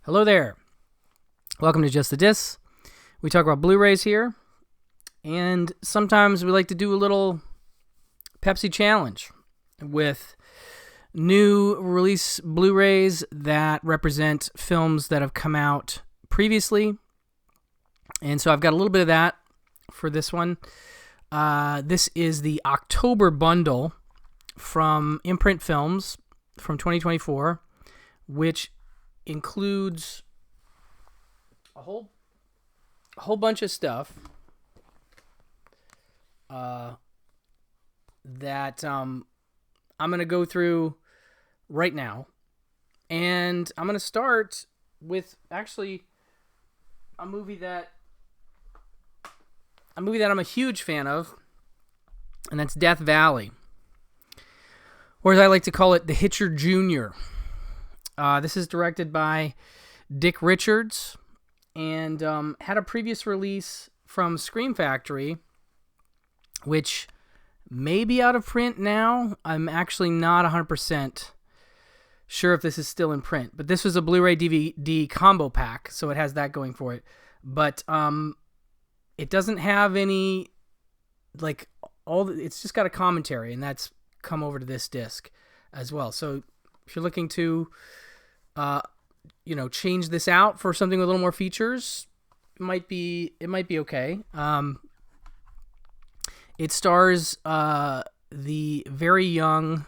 Hello there. Welcome to Just the Dis. We talk about Blu-rays here, and sometimes we like to do a little Pepsi challenge with new release Blu-rays that represent films that have come out previously. And so I've got a little bit of that for this one. This is the October bundle from Imprint Films from 2024, which includes a whole bunch of stuff that I'm going to go through right now. And I'm going to start with actually a movie that I'm a huge fan of, and that's Death Valley, or as I like to call it, The Hitcher Jr. This is directed by Dick Richards and had a previous release from Scream Factory, which may be out of print now. I'm actually not 100% sure if this is still in print, but this was a Blu-ray DVD combo pack, so it has that going for it. But it doesn't have any, it's just got a commentary, and that's come over to this disc as well. So if you're looking to change this out for something with a little more features, it might be okay. It stars the very young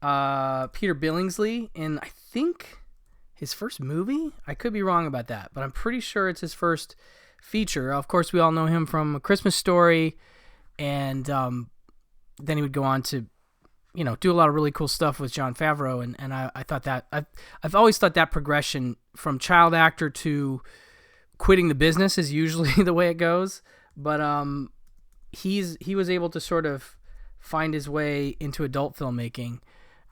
Peter Billingsley in, I think, his first movie. I could be wrong about that, but I'm pretty sure it's his first feature. Of course, we all know him from A Christmas Story, and then he would go on to do a lot of really cool stuff with Jon Favreau, and I thought that I've always thought that progression from child actor to quitting the business is usually the way it goes. But he was able to sort of find his way into adult filmmaking,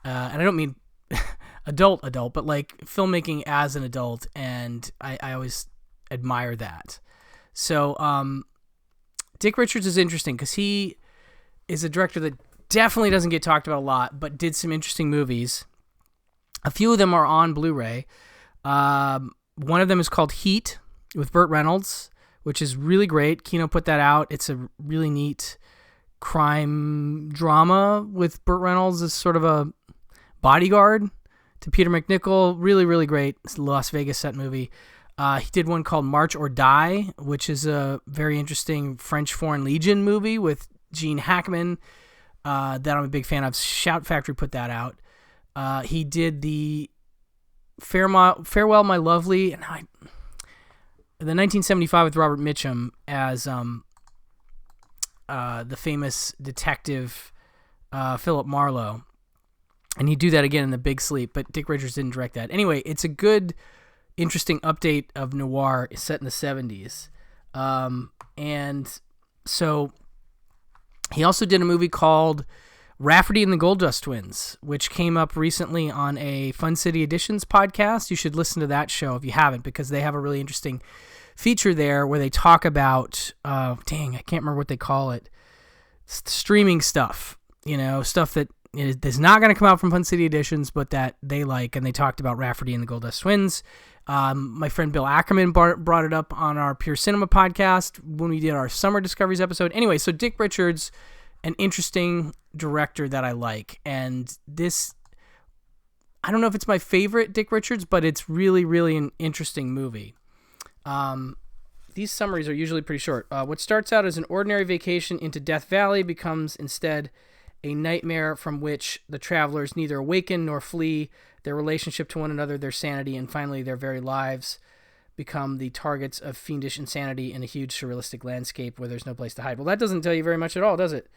and I don't mean adult, but like filmmaking as an adult, and I always admire that. So Dick Richards is interesting because he is a director that definitely doesn't get talked about a lot, but did some interesting movies. A few of them are on Blu-ray. One of them is called Heat with Burt Reynolds, which is really great. Kino put that out. It's a really neat crime drama with Burt Reynolds as sort of a bodyguard to Peter McNichol. Really, really great. It's a Las Vegas set movie. He did one called March or Die, which is a very interesting French Foreign Legion movie with Gene Hackman, that I'm a big fan of. Shout Factory put that out. He did the Farewell, My Lovely, and the 1975 with Robert Mitchum as the famous detective Philip Marlowe, and he'd do that again in The Big Sleep, but Dick Richards didn't direct that. Anyway, it's a good, interesting update of noir set in the 70s. And so he also did a movie called Rafferty and the Goldust Twins, which came up recently on a Fun City Editions podcast. You should listen to that show if you haven't, because they have a really interesting feature there where they talk about, I can't remember what they call it, streaming stuff, stuff that is not going to come out from Fun City Editions, but that they like, and they talked about Rafferty and the Goldust Twins. My friend Bill Ackerman brought it up on our Pure Cinema podcast when we did our Summer Discoveries episode. Anyway, so Dick Richards, an interesting director that I like. And this, I don't know if it's my favorite Dick Richards, but it's really, really an interesting movie. These summaries are usually pretty short. What starts out as an ordinary vacation into Death Valley becomes instead a nightmare from which the travelers neither awaken nor flee. Their relationship to one another, their sanity, and finally their very lives become the targets of fiendish insanity in a huge surrealistic landscape where there's no place to hide. Well, that doesn't tell you very much at all, does it?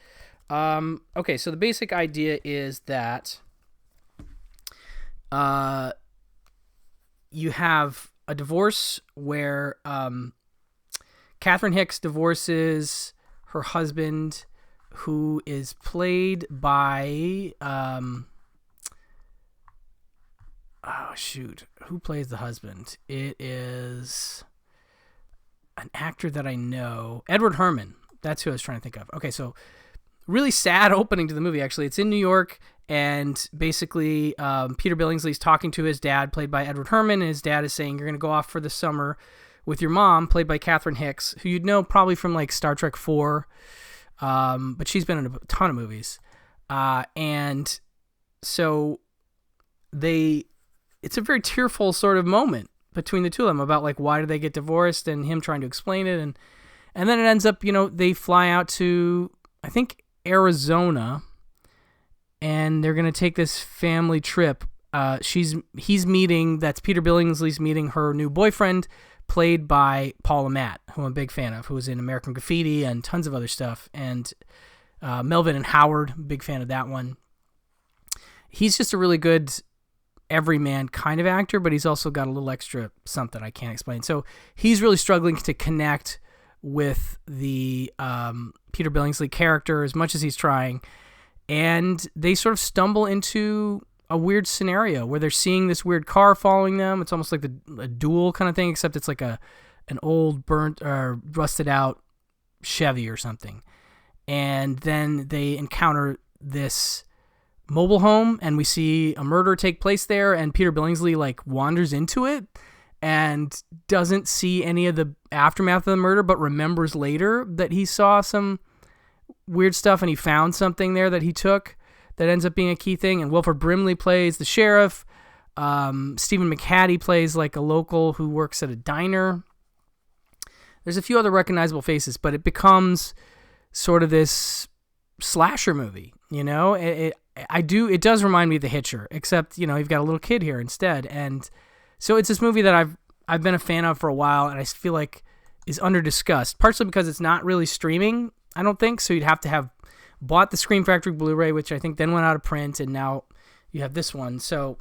Okay, so the basic idea is that you have a divorce where Catherine Hicks divorces her husband, who is played by who plays the husband? It is an actor that I know, Edward Herrmann. That's who I was trying to think of. Okay, so really sad opening to the movie, actually. It's in New York, and basically Peter Billingsley's talking to his dad, played by Edward Herrmann, and his dad is saying, you're going to go off for the summer with your mom, played by Catherine Hicks, who you'd know probably from like Star Trek 4, but she's been in a ton of movies. And so it's a very tearful sort of moment between the two of them about like why did they get divorced and him trying to explain it, and then it ends up, they fly out to, I think, Arizona, and they're gonna take this family trip. That's Peter Billingsley's meeting her new boyfriend, played by Paul Amat, who I'm a big fan of, who was in American Graffiti and tons of other stuff, and Melvin and Howard, big fan of that one. He's just a really good everyman kind of actor, but he's also got a little extra something I can't explain. So he's really struggling to connect with the Peter Billingsley character as much as he's trying, and they sort of stumble into a weird scenario where they're seeing this weird car following them. It's almost like a duel kind of thing, except it's like an old burnt or rusted out Chevy or something. And then they encounter this mobile home, and we see a murder take place there, and Peter Billingsley like wanders into it and doesn't see any of the aftermath of the murder, but remembers later that he saw some weird stuff and he found something there that he took that ends up being a key thing. And Wilford Brimley plays the sheriff. Stephen McHattie plays like a local who works at a diner. There's a few other recognizable faces, but it becomes sort of this slasher movie, It does remind me of The Hitcher, except, you've got a little kid here instead. And so it's this movie that I've been a fan of for a while, and I feel like is under-discussed, partially because it's not really streaming, I don't think, so you'd have to have bought the Scream Factory Blu-ray, which I think then went out of print, and now you have this one. So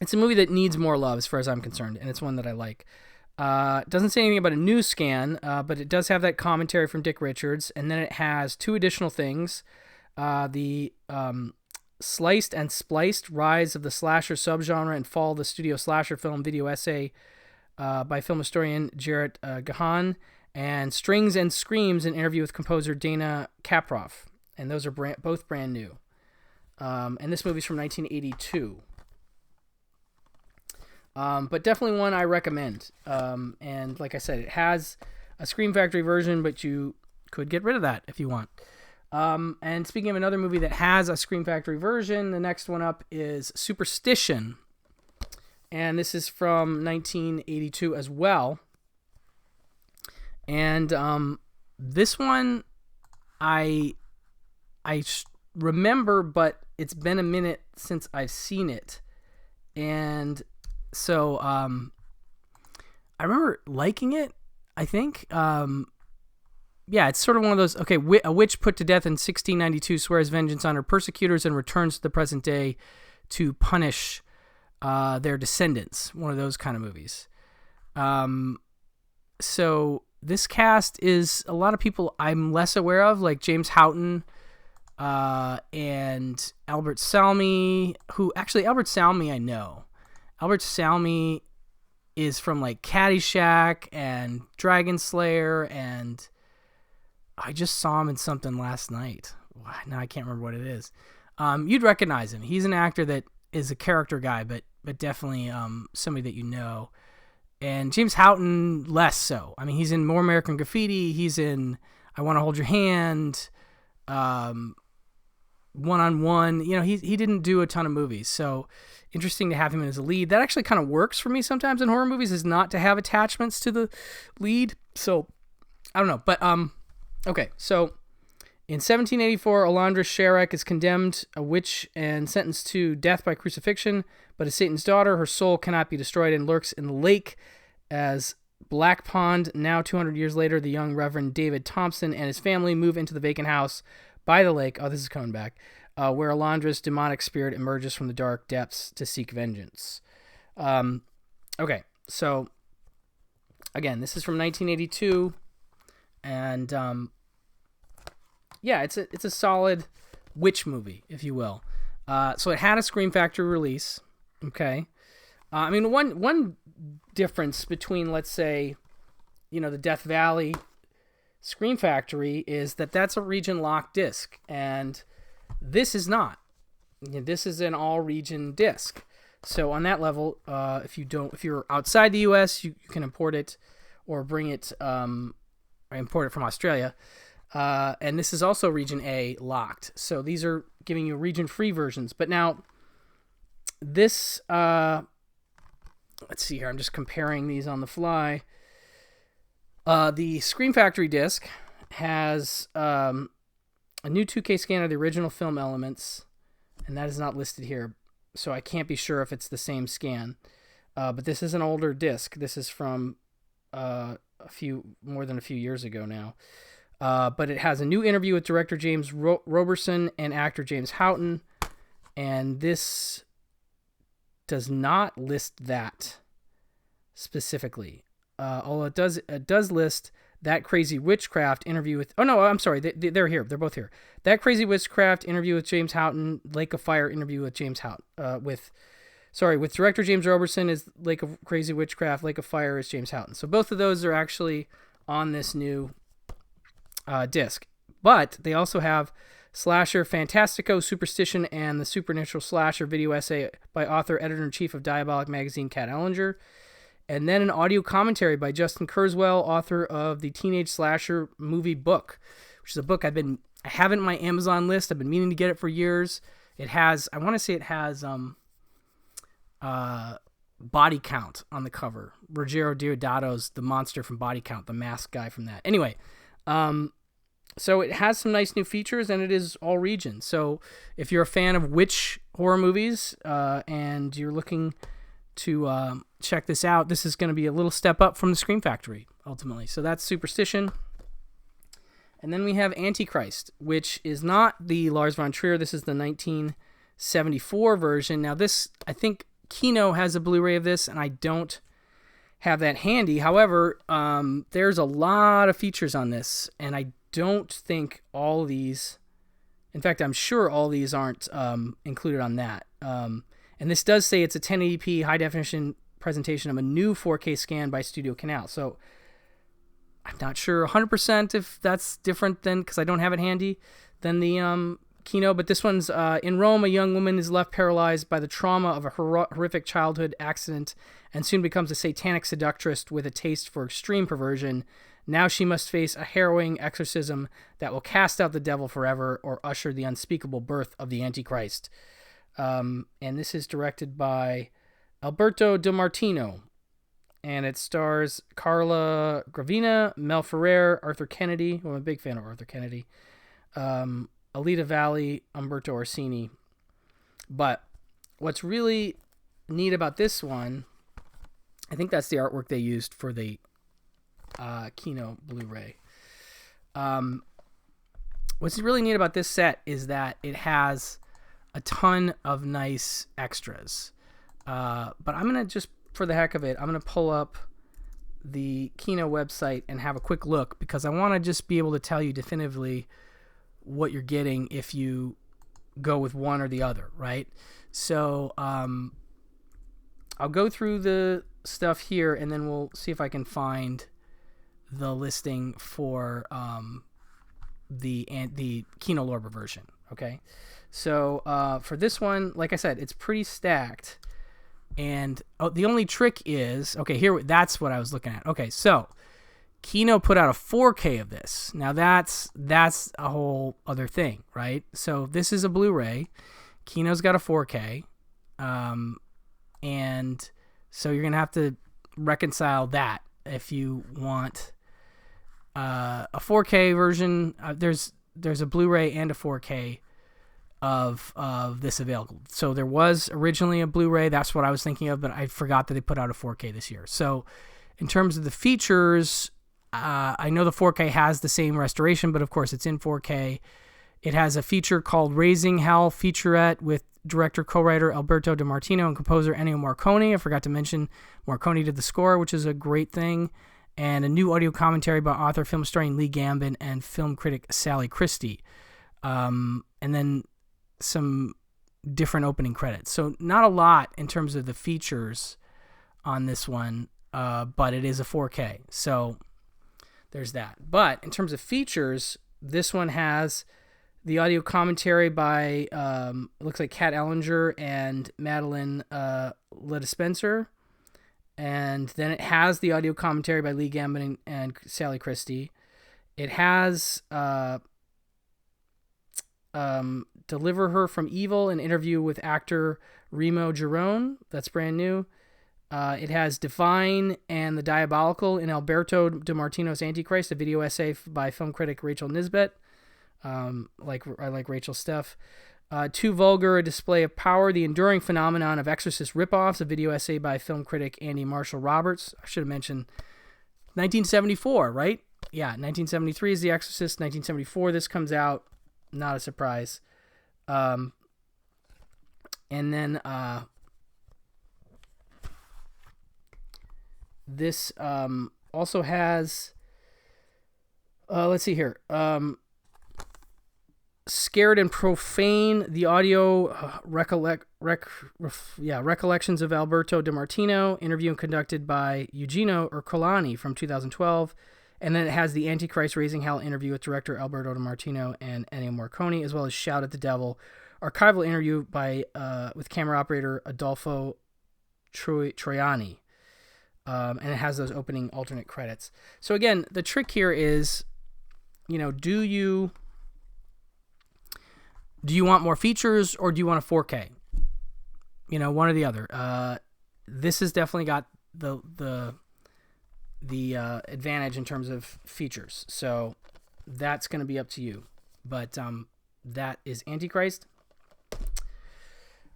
it's a movie that needs more love as far as I'm concerned, and it's one that I like. It doesn't say anything about a new scan, but it does have that commentary from Dick Richards, and then it has two additional things. The Sliced and Spliced: Rise of the Slasher Subgenre and Fall of the Studio Slasher Film video essay by film historian Jarrett Gahan, and Strings and Screams, an interview with composer Dana Kaproff, and those are both brand new. And this movie's from 1982. But definitely one I recommend. And like I said, it has a Scream Factory version, but you could get rid of that if you want. And speaking of another movie that has a Scream Factory version, the next one up is Superstition. And this is from 1982 as well. And this one I remember, but it's been a minute since I've seen it. And so I remember liking it, I think. Yeah, it's sort of one of those, okay, a witch put to death in 1692 swears vengeance on her persecutors and returns to the present day to punish their descendants. One of those kind of movies. So this cast is a lot of people I'm less aware of, like James Houghton and Albert Salmi, Albert Salmi I know. Albert Salmi is from like Caddyshack and Dragon Slayer, and I just saw him in something last night. Now I can't remember what it is. You'd recognize him. He's an actor that is a character guy, but definitely somebody that you know. And James Houghton, less so. I mean, he's in More American Graffiti. He's in I Want to Hold Your Hand, One-on-One. He didn't do a ton of movies, so interesting to have him as a lead. That actually kind of works for me sometimes in horror movies, is not to have attachments to the lead. So, I don't know. But, okay, so in 1784, Alondra Sherrick is condemned, a witch, and sentenced to death by crucifixion, but as Satan's daughter, her soul cannot be destroyed and lurks in the lake. As Black Pond, now 200 years later, the young Reverend David Thompson and his family move into the vacant house by the lake. Oh, this is coming back. Where Alondra's demonic spirit emerges from the dark depths to seek vengeance. Okay, so again, this is from 1982, and yeah, it's a solid witch movie, if you will. So it had a Scream Factory release. Okay, I mean one difference between, let's say, the Death Valley Scream Factory is that that's a region locked disc, and this is not. This is an all region disc. So on that level, if you're outside the U.S., you can import it or bring it, import it from Australia. And this is also region A locked. So these are giving you region free versions. But now this, let's see here. I'm just comparing these on the fly. The Scream Factory disc has a new 2K scan of the original film elements, and that is not listed here, so I can't be sure if it's the same scan. But this is an older disc. This is from more than a few years ago now. But it has a new interview with director James Roberson and actor James Houghton, and this does not list that specifically. Although it does list That Crazy Witchcraft interview with... Oh, no, I'm sorry. They're here. They're both here. That Crazy Witchcraft interview with James Houghton. Lake of Fire interview with James Houghton. With director James Roberson is Lake of Crazy Witchcraft. Lake of Fire is James Houghton. So both of those are actually on this new disc. But they also have Slasher Fantastico, Superstition, and the Supernatural Slasher video essay by author, editor-in-chief of Diabolic magazine, Kat Ellinger. And then an audio commentary by Justin Kurzweil, author of the Teenage Slasher movie book, which is a book I have it in my Amazon list. I've been meaning to get it for years. It has, I want to say it has Body Count on the cover. Ruggiero Diodato's the monster from Body Count, the masked guy from that. Anyway, so it has some nice new features, and it is all regions. So if you're a fan of witch horror movies and you're looking to check this out, this is going to be a little step up from the Scream Factory, ultimately. So that's Superstition. And then we have Antichrist, which is not the Lars von Trier. This is the 1974 version. Now this, I think Kino has a Blu-ray of this, and I don't have that handy. However, there's a lot of features on this, and I don't think all these... In fact, I'm sure all these aren't included on that. And this does say it's a 1080p high-definition presentation of a new 4K scan by Studio Canal. So I'm not sure 100% if that's different than, because I don't have it handy, than the Kino. But this one's, in Rome, a young woman is left paralyzed by the trauma of a horrific childhood accident and soon becomes a satanic seductress with a taste for extreme perversion. Now she must face a harrowing exorcism that will cast out the devil forever or usher the unspeakable birth of the Antichrist. And this is directed by Alberto De Martino, and it stars Carla Gravina, Mel Ferrer, Arthur Kennedy, who I'm a big fan of Arthur Kennedy, Alita Valli, Umberto Orsini. But what's really neat about this one, I think that's the artwork they used for the Kino Blu-ray. What's really neat about this set is that it has a ton of nice extras. But I'm going to just, for the heck of it, I'm going to pull up the Kino website and have a quick look, because I want to just be able to tell you definitively what you're getting if you go with one or the other, right? So I'll go through the stuff here, and then we'll see if I can find the listing for the Kino Lorber version, okay? So for this one, like I said, it's pretty stacked. And the only trick is, okay, here, that's what I was looking at. Okay, so Kino put out a 4K of this. Now that's a whole other thing, right? So this is a Blu-ray. Kino's got a 4K. And so you're going to have to reconcile that if you want a 4K version. There's a Blu-ray and a 4K of this available. So there was originally a Blu-ray. That's what I was thinking of, but I forgot that they put out a 4K this year. So in terms of the features, I know the 4K has the same restoration, but of course it's in 4K. It has a feature called Raising Hell Featurette with director, co-writer Alberto De Martino and composer Ennio Morricone. I forgot to mention Morricone did the score, which is a great thing. And a new audio commentary by author, film historian Lee Gambin, and film critic Sally Christie. And then some different opening credits. So not a lot in terms of the features on this one, but it is a 4K. So there's that. But in terms of features, this one has the audio commentary by, it looks like Kat Ellinger and Madeline Ledespencer. And then it has the audio commentary by Lee Gambon and Sally Christie. It has Deliver Her from Evil, an interview with actor Remo Girone. That's brand new. It has Divine and the Diabolical in Alberto De Martino's Antichrist, a video essay by film critic Rachel Nisbet. I like Rachel's stuff. Too Vulgar, a display of power, the enduring phenomenon of Exorcist ripoffs, a video essay by film critic Andy Marshall Roberts. I should have mentioned 1974, right? Yeah, 1973 is The Exorcist. 1974, this comes out. Not a surprise. And then this also has, let's see here, Scared and Profane, the audio recollections of Alberto De Martino, interview conducted by Eugenio Ercolani from 2012. And then it has the Antichrist Raising Hell interview with director Alberto De Martino and Ennio Morricone, as well as Shout at the Devil, archival interview by with camera operator Adolfo Troiani. And it has those opening alternate credits. So again, the trick here is, do you want more features or do you want a 4K? One or the other. This has definitely got the advantage in terms of features. So that's going to be up to you. But that is Antichrist.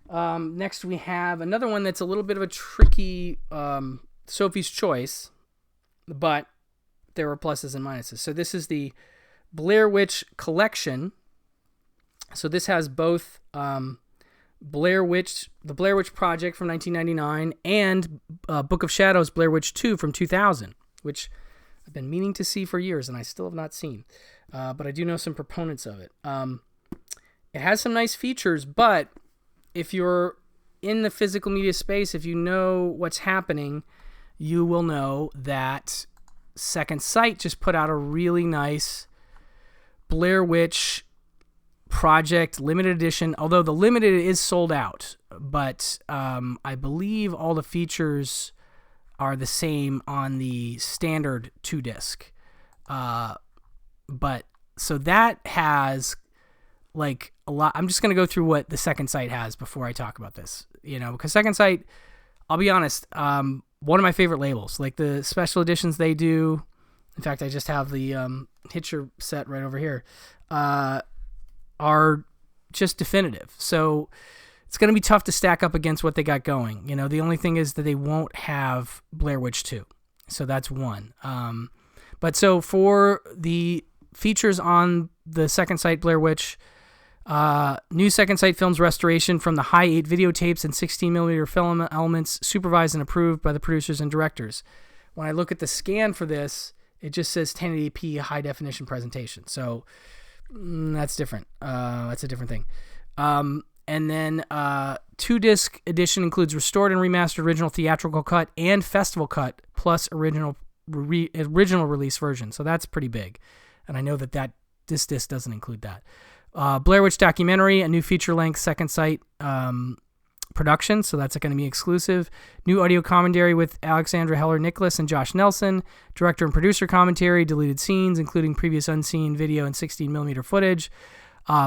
Next we have another one that's a little bit of a tricky Sophie's Choice, but there are pluses and minuses. So this is the Blair Witch Collection. So this has both Blair Witch, the Blair Witch Project from 1999, and Book of Shadows, Blair Witch 2 from 2000, which I've been meaning to see for years, and I still have not seen. But I do know some proponents of it. It has some nice features, but if you're in the physical media space, if you know what's happening, you will know that Second Sight just put out a really nice Blair Witch Project limited edition, although the limited is sold out, but I believe all the features are the same on the standard 2-disc. But so that has like a lot. I'm just going to go through what the Second Sight has before I talk about this, because Second Sight, I'll be honest, one of my favorite labels, like the special editions they do. In fact, I just have the Hitcher set right over here. Are just definitive. So it's going to be tough to stack up against what they got going. The only thing is that they won't have Blair Witch 2. So that's one. But so for the features on the Second Sight Blair Witch, new Second Sight Films restoration from the high 8 videotapes and 16mm film elements, supervised and approved by the producers and directors. When I look at the scan for this, it just says 1080p high definition presentation. So that's different. That's a different thing. And then 2-disc edition includes restored and remastered original theatrical cut and festival cut, plus original release version. So that's pretty big. And I know that this disc doesn't include that. Blair Witch documentary, a new feature-length Second Sight production, so that's going to be exclusive. New audio commentary with Alexandra Heller-Nicholas and Josh Nelson. Director and producer commentary, deleted scenes, including previous unseen video and 16mm footage.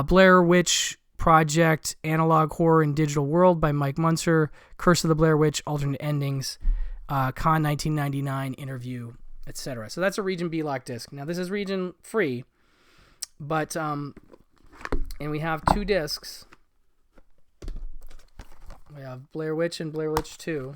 Blair Witch Project, Analog Horror in Digital World by Mike Munzer. Curse of the Blair Witch, alternate endings. Con 1999 interview, etc. So that's a Region B lock disc. Now this is region free, but and we have 2 discs. We have Blair Witch and Blair Witch 2.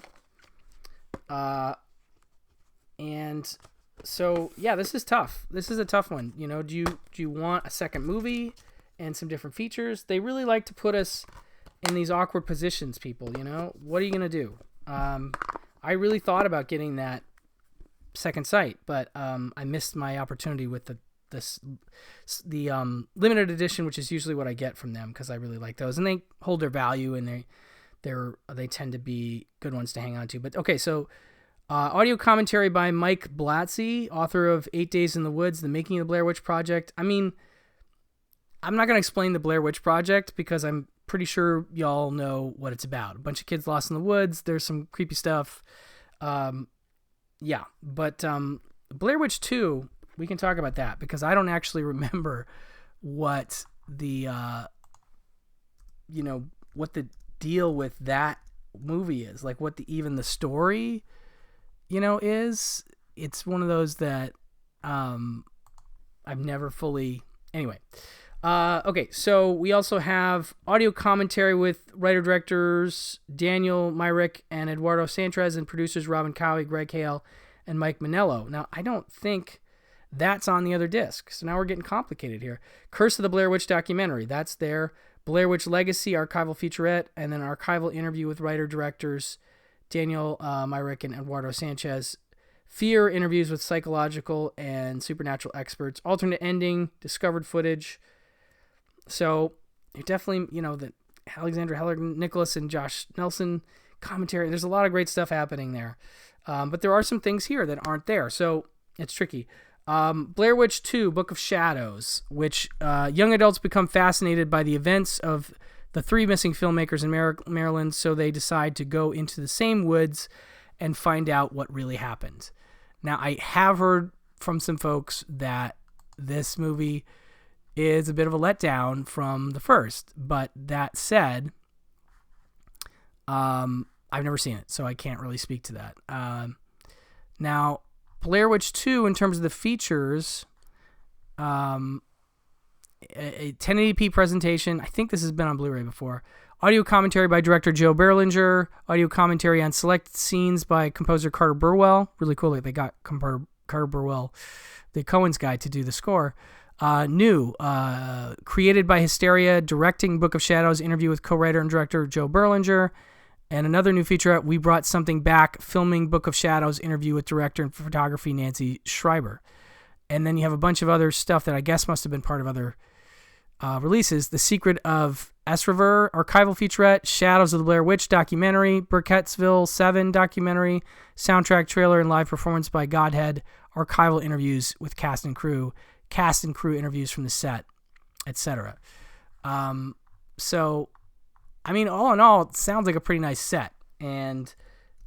And so, yeah, this is tough. This is a tough one. Do you want a second movie and some different features? They really like to put us in these awkward positions, people, What are you going to do? I really thought about getting that Second Sight, but I missed my opportunity with the limited edition, which is usually what I get from them because I really like those. And they hold their value, and they tend to be good ones to hang on to. But okay, so Audio commentary by Mike Blatzy, author of 8 Days in the Woods, The Making of the Blair Witch Project. I mean, I'm not going to explain the Blair Witch Project because I'm pretty sure y'all know what it's about. A bunch of kids lost in the woods. There's some creepy stuff. Yeah, but Blair Witch 2, we can talk about that because I don't actually remember what the, what the deal with that movie is. Like what even the story, is. It's one of those that I've never fully... Anyway. Okay, so we also have audio commentary with writer-directors Daniel Myrick and Eduardo Sanchez and producers Robin Cowie, Greg Hale, and Mike Manello. Now, I don't think that's on the other disc, so now we're getting complicated here. Curse of the Blair Witch documentary, that's there. Blair Witch Legacy, archival featurette, and then archival interview with writer-directors Daniel Myrick and Eduardo Sanchez. Fear, interviews with psychological and supernatural experts. Alternate ending, discovered footage. So you're definitely, the Alexandra Heller, Nicholas, and Josh Nelson commentary. There's a lot of great stuff happening there. But there are some things here that aren't there. So it's tricky. Blair Witch 2, Book of Shadows, which young adults become fascinated by the events of the 3 missing filmmakers in Maryland. So they decide to go into the same woods and find out what really happened. Now, I have heard from some folks that this movie is a bit of a letdown from the first, but that said, I've never seen it, so I can't really speak to that. Now, Blair Witch 2, in terms of the features, a 1080p presentation. I think this has been on Blu-ray before. Audio commentary by director Joe Berlinger. Audio commentary on select scenes by composer Carter Burwell. Really cool that they got Carter Burwell, the Coen's guy, to do the score. Created by Hysteria, directing Book of Shadows, interview with co-writer and director Joe Berlinger. And another new featurette, We Brought Something Back, filming Book of Shadows, interview with director and photography Nancy Schreiber. And then you have a bunch of other stuff that I guess must have been part of other releases. The Secret of Esriver, archival featurette, Shadows of the Blair Witch documentary, Burkittsville 7 documentary, soundtrack trailer and live performance by Godhead, archival interviews with cast and crew interviews from the set, etc. So, I mean, all in all, it sounds like a pretty nice set, and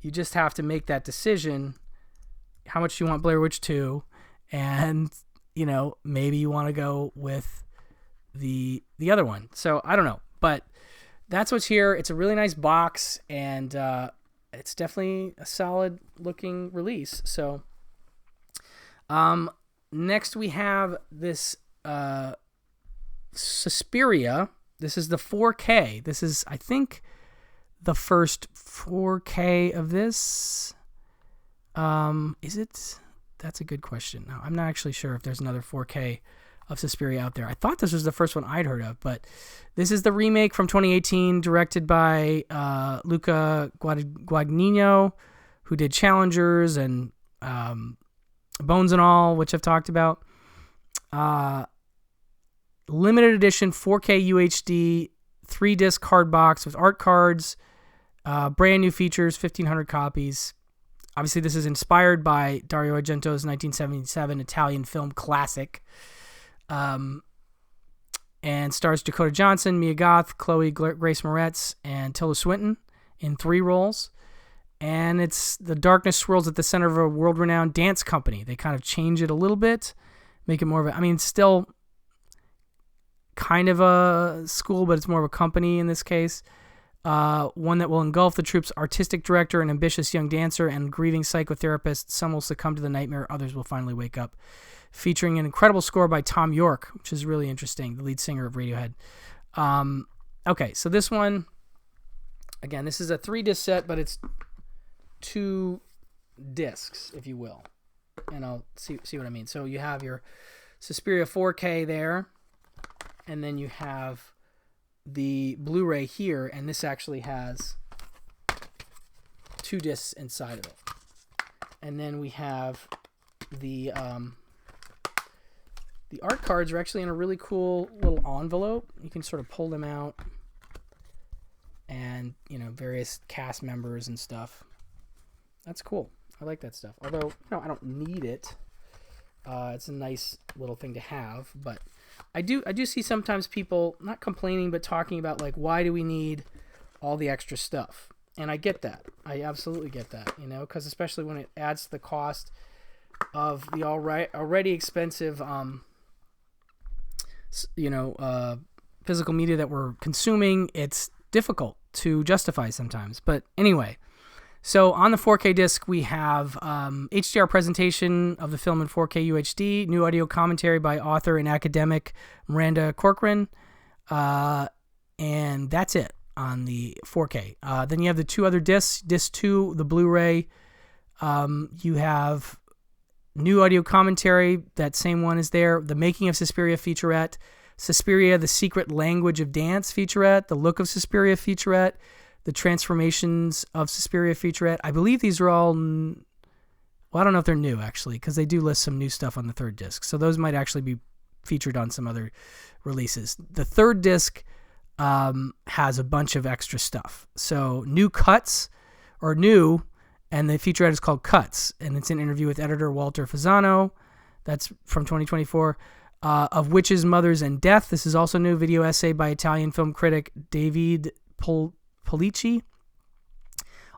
you just have to make that decision how much you want Blair Witch 2, and, maybe you want to go with the other one. So, I don't know, but that's what's here. It's a really nice box, and it's definitely a solid-looking release. So, next we have this Suspiria. This is the 4K. This is, I think, the first 4K of this. Is it? That's a good question. No, I'm not actually sure if there's another 4K of Suspiria out there. I thought this was the first one I'd heard of, but this is the remake from 2018, directed by Luca Guadagnino, who did Challengers and Bones and All, which I've talked about. Limited edition 4K UHD 3-disc hard box with art cards, brand new features, 1,500 copies. Obviously, this is inspired by Dario Argento's 1977 Italian film classic, and stars Dakota Johnson, Mia Goth, Chloe Grace Moretz, and Tilda Swinton in 3 roles. And it's the darkness swirls at the center of a world-renowned dance company. They kind of change it a little bit, make it more of a... I mean, it's still kind of a school, but it's more of a company in this case. One that will engulf the troupe's artistic director, an ambitious young dancer, and grieving psychotherapist. Some will succumb to the nightmare, others will finally wake up. Featuring an incredible score by Tom York, which is really interesting, the lead singer of Radiohead. Okay, so this one, again, this is a 3-disc set, but it's 2 discs, if you will. And I'll see what I mean. So you have your Suspiria 4K there, and then you have the Blu-ray here, and this actually has 2 discs inside of it. And then we have the art cards are actually in a really cool little envelope. You can sort of pull them out, and various cast members and stuff. That's cool. I like that stuff. Although, I don't need it. It's a nice little thing to have, but I do see sometimes people not complaining, but talking about like, why do we need all the extra stuff? And I get that. I absolutely get that, because especially when it adds to the cost of the already expensive, physical media that we're consuming, it's difficult to justify sometimes. But anyway, so on the 4K disc, we have HDR presentation of the film in 4K UHD, new audio commentary by author and academic Miranda Corcoran, and that's it on the 4K. Then you have the two other discs. Disc 2, the Blu-ray, you have new audio commentary. That same one is there. The Making of Suspiria featurette, Suspiria, The Secret Language of Dance featurette, The Look of Suspiria featurette, The Transformations of Suspiria featurette. I believe these are all, well, I don't know if they're new actually, because they do list some new stuff on the third disc. So those might actually be featured on some other releases. The third disc has a bunch of extra stuff. So new cuts, or new, and the featurette is called Cuts, and it's an interview with editor Walter Fasano. That's from 2024. Of Witches, Mothers, and Death. This is also new. Video essay by Italian film critic David Polici.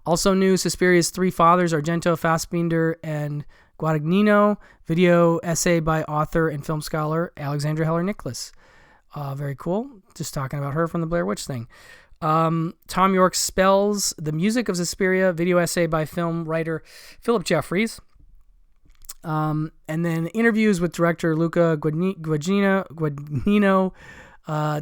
Also new, Suspiria's Three Fathers, Argento, Fassbinder, and Guadagnino. Video essay by author and film scholar Alexandra Heller-Nicholas. Very cool. Just talking about her from the Blair Witch thing. Tom York's Spells, The Music of Suspiria. Video essay by film writer Philip Jeffries. And then interviews with director Luca Guadagnino,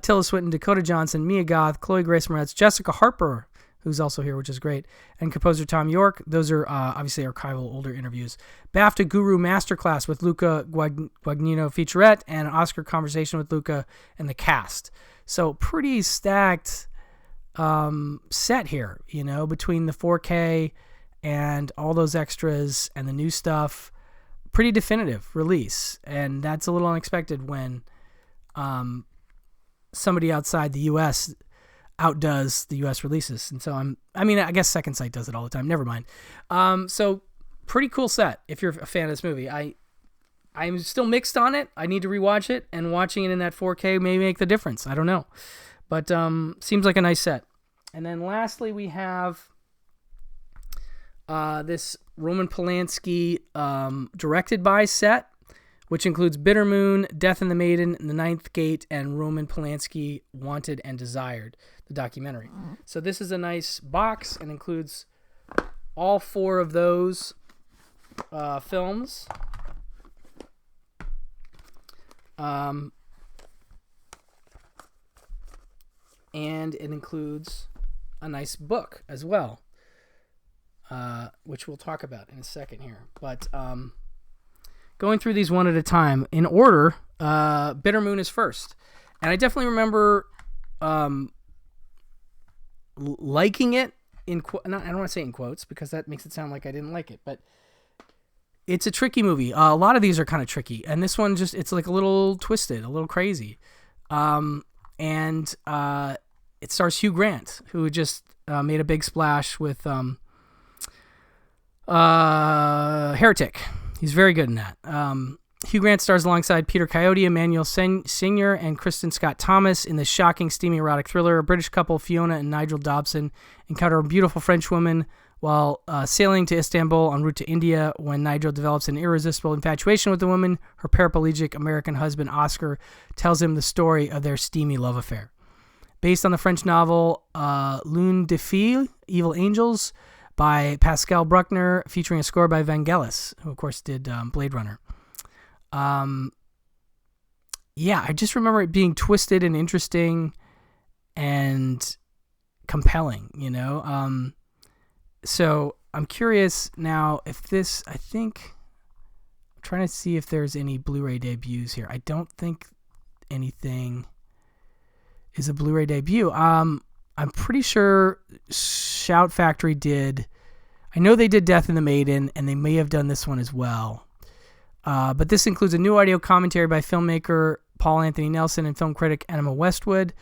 Tilda Swinton, Dakota Johnson, Mia Goth, Chloe Grace Moretz, Jessica Harper, who's also here, which is great, and composer Tom York. Those are obviously archival older interviews. BAFTA Guru Masterclass with Luca Guadagnino featurette, and an Oscar conversation with Luca and the cast. So pretty stacked set here, between the 4K and all those extras and the new stuff. Pretty definitive release, and that's a little unexpected when somebody outside the U.S. outdoes the U.S. releases. And so I guess Second Sight does it all the time. Never mind. So pretty cool set if you're a fan of this movie. I'm still mixed on it. I need to rewatch it, and watching it in that 4K may make the difference. I don't know, but seems like a nice set. And then lastly, we have this Roman Polanski directed by set, which includes Bitter Moon, Death in the Maiden, The Ninth Gate, and Roman Polanski Wanted and Desired, the documentary. So this is a nice box and includes all four of those films. And it includes a nice book as well. Which we'll talk about in a second here. But going through these one at a time in order, Bitter Moon is first. And I definitely remember liking it I don't want to say in quotes because that makes it sound like I didn't like it, but it's a tricky movie. A lot of these are kind of tricky, and this one it's like a little twisted, a little crazy. And it stars Hugh Grant, who just made a big splash with Heretic. He's very good in that. Hugh Grant stars alongside Peter Coyote, Emmanuel Senior, and Kristen Scott Thomas in the shocking, steamy, erotic thriller. A British couple, Fiona and Nigel Dobson, encounter a beautiful French woman while sailing to Istanbul en route to India. When Nigel develops an irresistible infatuation with the woman, her paraplegic American husband, Oscar, tells him the story of their steamy love affair. Based on the French novel Lune de Fille, Evil Angels, by Pascal Bruckner, featuring a score by Vangelis, who of course did Blade Runner. I just remember it being twisted and interesting and compelling, So I'm curious now if this, I'm trying to see if there's any Blu-ray debuts here. I don't think anything is a Blu-ray debut. I'm pretty sure Shout Factory did. I know they did Death in the Maiden, and they may have done this one as well. But this includes a new audio commentary by filmmaker Paul Anthony Nelson and film critic Emma Westwood,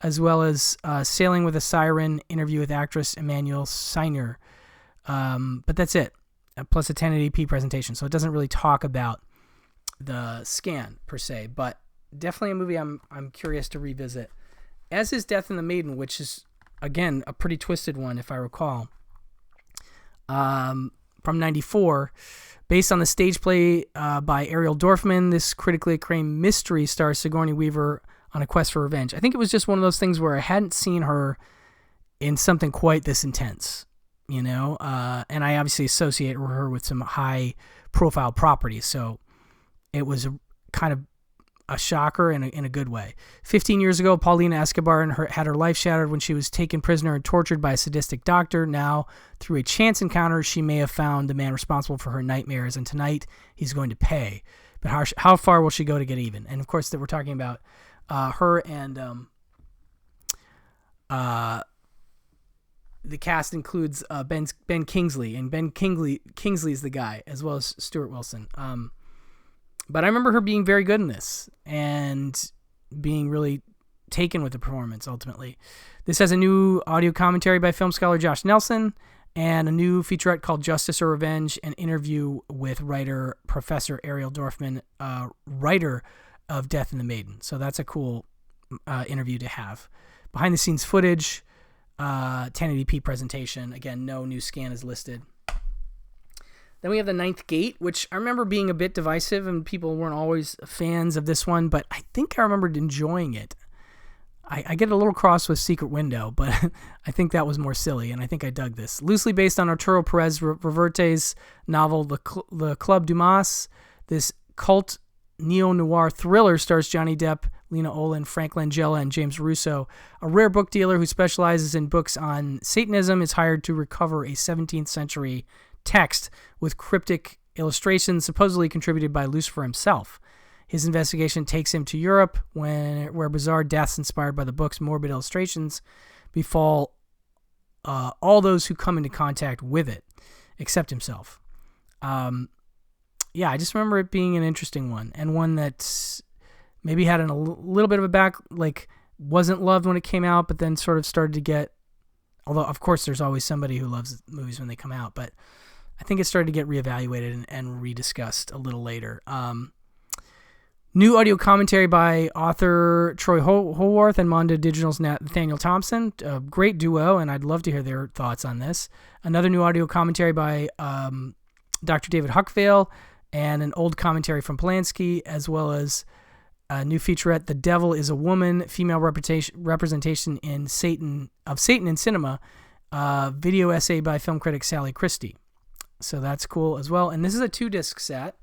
as well as Sailing with a Siren, interview with actress Emmanuel Senior. But that's it. plus a 1080p presentation. So it doesn't really talk about the scan per se, but definitely a movie I'm curious to revisit. As is Death in the Maiden, which is, again, a pretty twisted one, if I recall. From 94, based on the stage play by Ariel Dorfman, this critically acclaimed mystery stars Sigourney Weaver on a quest for revenge. I think it was just one of those things where I hadn't seen her in something quite this intense, and I obviously associate her with some high-profile properties, so it was kind of a shocker in a good way. 15 years ago, Paulina Escobar had her life shattered when she was taken prisoner and tortured by a sadistic doctor. Now, through a chance encounter, she may have found the man responsible for her nightmares, and tonight he's going to pay. But how far will she go to get even? And of course, that we're talking about her and the cast includes Ben Kingsley, and Ben Kingsley is the guy, as well as Stuart Wilson. But I remember her being very good in this and being really taken with the performance, ultimately. This has a new audio commentary by film scholar Josh Nelson and a new featurette called Justice or Revenge, an interview with writer Professor Ariel Dorfman, writer of Death in the Maiden. So that's a cool interview to have. Behind-the-scenes footage, 1080p presentation. Again, no new scan is listed. Then we have The Ninth Gate, which I remember being a bit divisive and people weren't always fans of this one, but I think I remembered enjoying it. I get a little cross with Secret Window, but I think that was more silly, and I think I dug this. Loosely based on Arturo Perez Reverte's novel The Club Dumas, this cult neo-noir thriller stars Johnny Depp, Lena Olin, Frank Langella, and James Russo. A rare book dealer who specializes in books on Satanism is hired to recover a 17th century text with cryptic illustrations supposedly contributed by Lucifer himself. His investigation takes him to Europe, where bizarre deaths inspired by the book's morbid illustrations befall all those who come into contact with it, except himself. I just remember it being an interesting one, and one that maybe had a little bit of a wasn't loved when it came out, but then sort of started to get, although of course there's always somebody who loves movies when they come out, but I think it started to get reevaluated and rediscussed a little later. New audio commentary by author Troy Howarth and Mondo Digital's Nathaniel Thompson. A great duo, and I'd love to hear their thoughts on this. Another new audio commentary by Dr. David Huckvale, and an old commentary from Polanski, as well as a new featurette, The Devil is a Woman, Female Representation in Satan in Cinema, video essay by film critic Sally Christie. So that's cool as well. And this is a 2-disc set.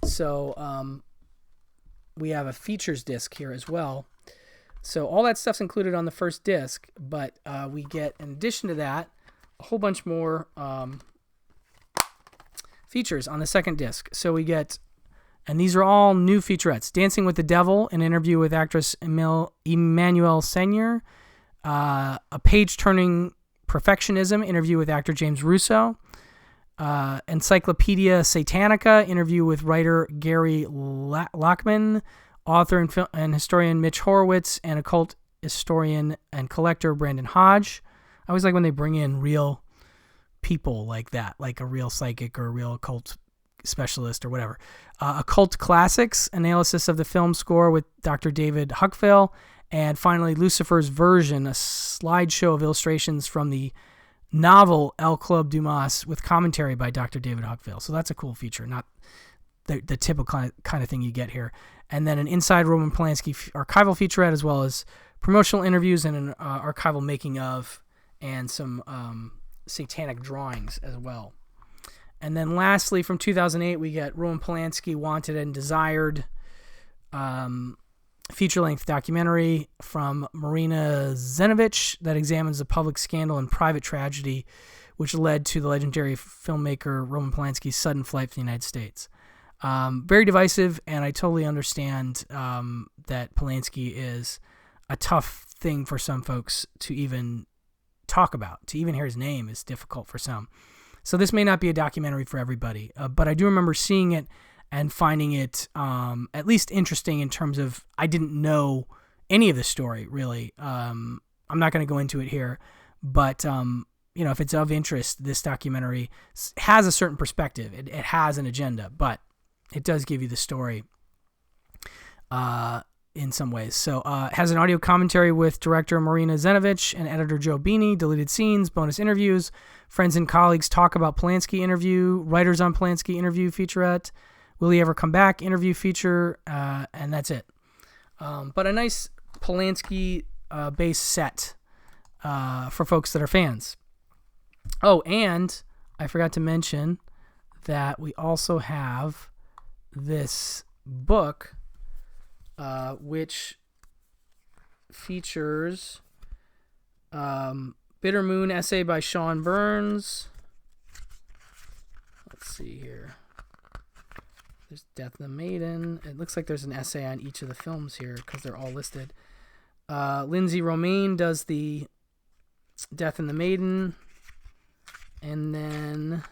So we have a features disc here as well. So all that stuff's included on the first disc, but we get, in addition to that, a whole bunch more features on the second disc. So we get, and these are all new featurettes: Dancing with the Devil, an interview with actress Emmanuelle Senior, a page-turning Perfectionism, interview with actor James Russo, Encyclopedia Satanica, interview with writer Gary Lachman, author and historian Mitch Horowitz, and occult historian and collector Brandon Hodge. I always like when they bring in real people like that, like a real psychic or a real occult specialist or whatever. Occult Classics, analysis of the film score with Dr. David Huckvale. And finally, Lucifer's Version, a slideshow of illustrations from the novel El Club Dumas with commentary by Dr. David Huckvale. So that's a cool feature, not the typical kind of thing you get here. And then an Inside Roman Polanski archival featurette, as well as promotional interviews and an archival making of, and some satanic drawings as well. And then lastly, from 2008, we get Roman Polanski, Wanted and Desired, feature-length documentary from Marina Zenovich that examines the public scandal and private tragedy which led to the legendary filmmaker Roman Polanski's sudden flight from the United States. Very divisive, and I totally understand that Polanski is a tough thing for some folks to even talk about. To even hear his name is difficult for some. So this may not be a documentary for everybody, but I do remember seeing it and finding it at least interesting in terms of, I didn't know any of the story, really. I'm not going to go into it here, but, if it's of interest, this documentary has a certain perspective. It has an agenda, but it does give you the story in some ways. So it has an audio commentary with director Marina Zenovich and editor Joe Beanie, deleted scenes, bonus interviews, friends and colleagues talk about Polanski interview, writers on Polanski interview featurette, will he ever come back interview feature, and that's it. But a nice Polanski base set for folks that are fans. Oh, and I forgot to mention that we also have this book, which features Bitter Moon essay by Sean Burns. Let's see here. There's Death in the Maiden. It looks like there's an essay on each of the films here because they're all listed. Lindsay Romaine does the Death in the Maiden. And then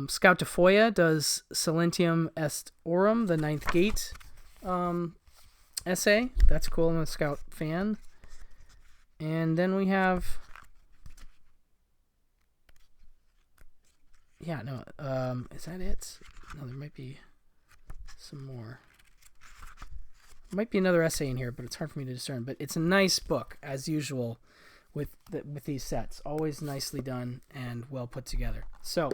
Scout Tafoya does Silentium Est Aurum, the Ninth Gate essay. That's cool. I'm a Scout fan. And then we have... Yeah, no. Is that it? No, there might be some more. There might be another essay in here, but it's hard for me to discern. But it's a nice book, as usual, with these sets. Always nicely done and well put together. So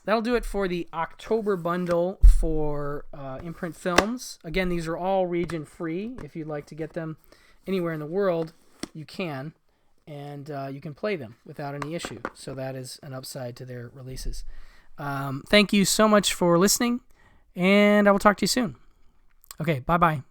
that'll do it for the October bundle for Imprint Films. Again, these are all region free. If you'd like to get them anywhere in the world, you can. And you can play them without any issue. So that is an upside to their releases. Thank you so much for listening, and I will talk to you soon. Okay, bye-bye.